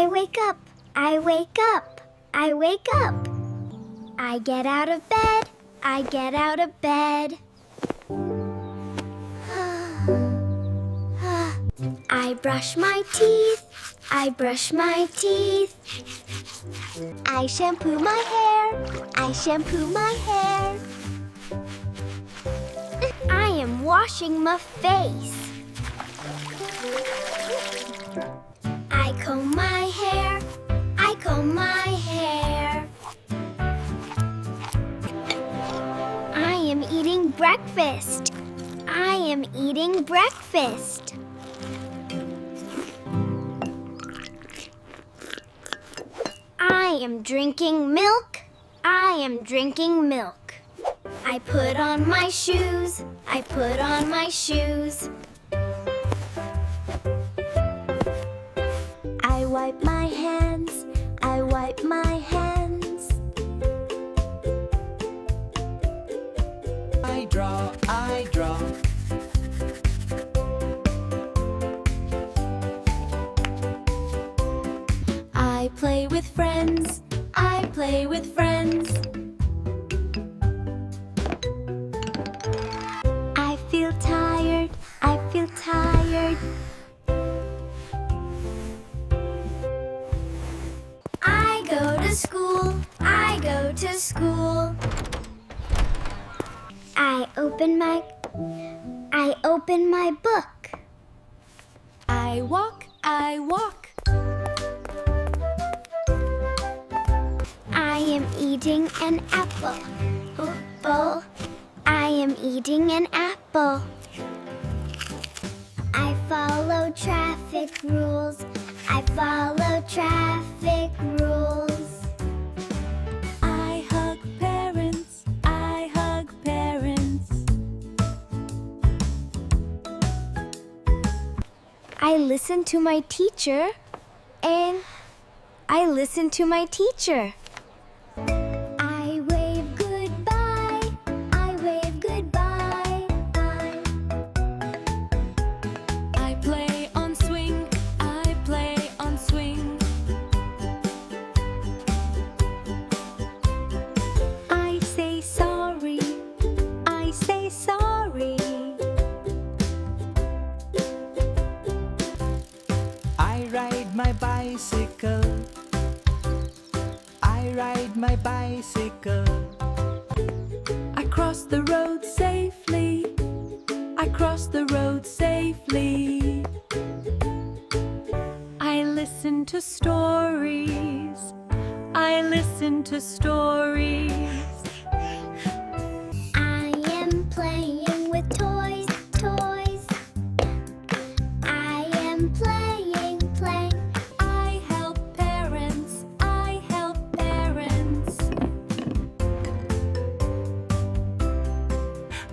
I wake up. I wake up. I wake up. I get out of bed. I get out of bed. I brush my teeth. I brush my teeth. I shampoo my hair. I shampoo my hair. I am washing my face. I comb my hair. I comb my hair. I am eating breakfast. I am eating breakfast. I am drinking milk. I am drinking milk. I put on my shoes. I put on my shoes. I wipe my hands. I wipe my hands. I draw. I draw. I play with friends. I play with friends. I feel tired. I feel tired. I go to school. I go to school. I open my book. I walk. I walk. I am eating an apple. Apple. I am eating an apple. I follow traffic rules. I follow traffic rules. I hug parents. I hug parents. I listen to my teacher and I listen to my teacher. I wave goodbye. I wave goodbye. I play on swing. I play on swing. I say sorry. I say sorry. I ride my bicycle. I ride my bicycle. I cross the road safely. I cross the road safely. I listen to stories. I listen to stories. I am playing with toys, toys. I am playing, playing. I help parents. I help parents.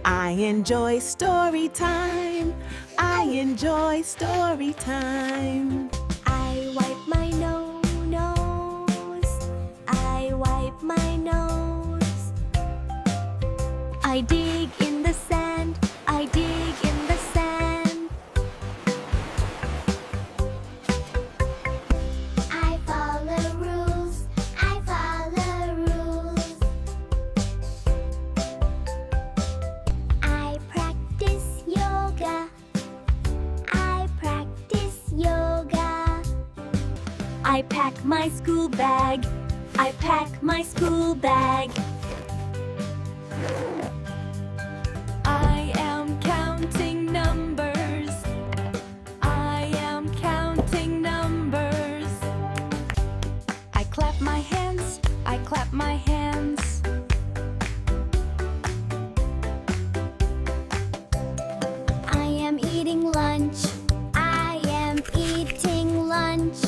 I enjoy story time. I enjoy story time. I wipe my nose. I wipe my nose. I dig in the sand. I dig in the sand. I follow rules. I follow rules. I practice yoga. I practice yoga. I pack my school bag. I pack my school bag. I am counting numbers. I am counting numbers. I clap my hands. I clap my hands. I am eating lunch. I am eating lunch.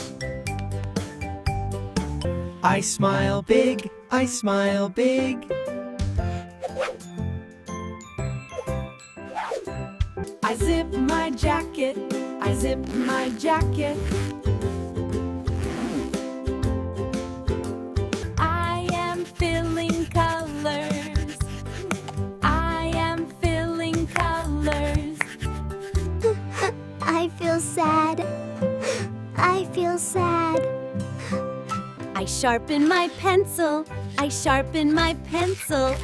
I smile big. I smile big. I zip my jacket. I zip my jacket. I am filling colors. I am filling colors. I feel sad. I feel sad. I sharpen my pencil. I sharpen my pencil.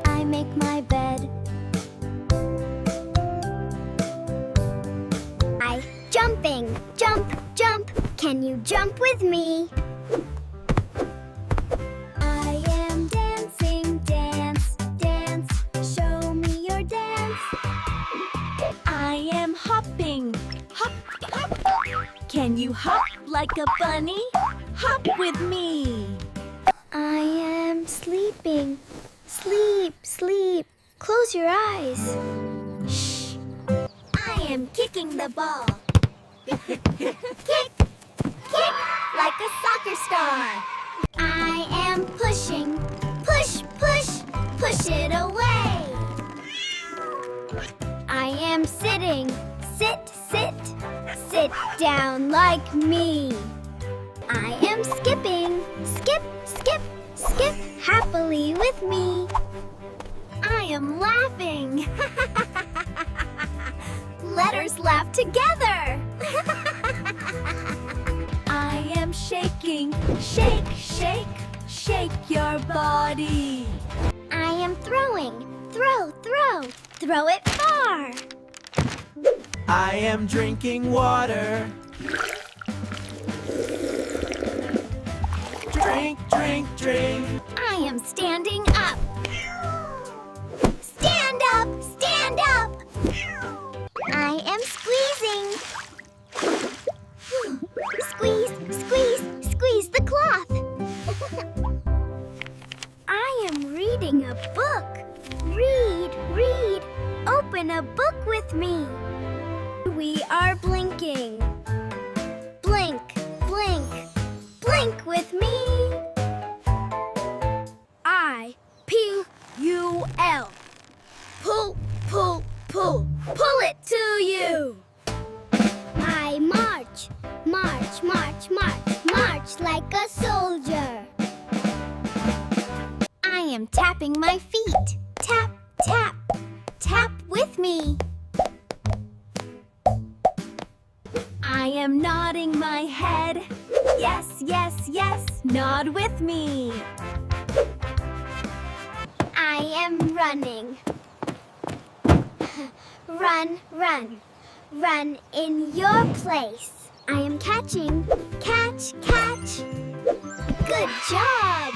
I make my bed. I jumping, jump, jump. Can you jump with me? I am dancing, dance, dance. Show me your dance. I am hopping. Hop, hop. Can you hop like a bunny? Hop with me. I am sleeping. Sleep, sleep. Close your eyes. Shh. I am kicking the ball. Kick, kick, like a soccer star. I am pushing. Push, push, push it away. I am sitting. Sit, sit, sit down like me. I am skipping. Skip, skip, skip happily with me. I am laughing. Let us laugh together. I am shaking. Shake, shake, shake your body. I am throwing. Throw, throw, throw it far. I am drinking water. Drink, drink, drink. I am standing up. Stand up, stand up. I am squeezing. Squeeze, squeeze, squeeze the cloth. I am reading a book. Read, read, open a book with me. We are blinking. Blink, blink, blink with me. I-P-U-L. Pull, pull, pull, pull it to you. I march, march, march, march, march like a soldier. I am tapping my feet. Tap, tap, tap with me. I am nodding my head. Yes, yes, yes, nod with me. I am running. Run, run, run in your place. I am catching. Catch, catch. Good job.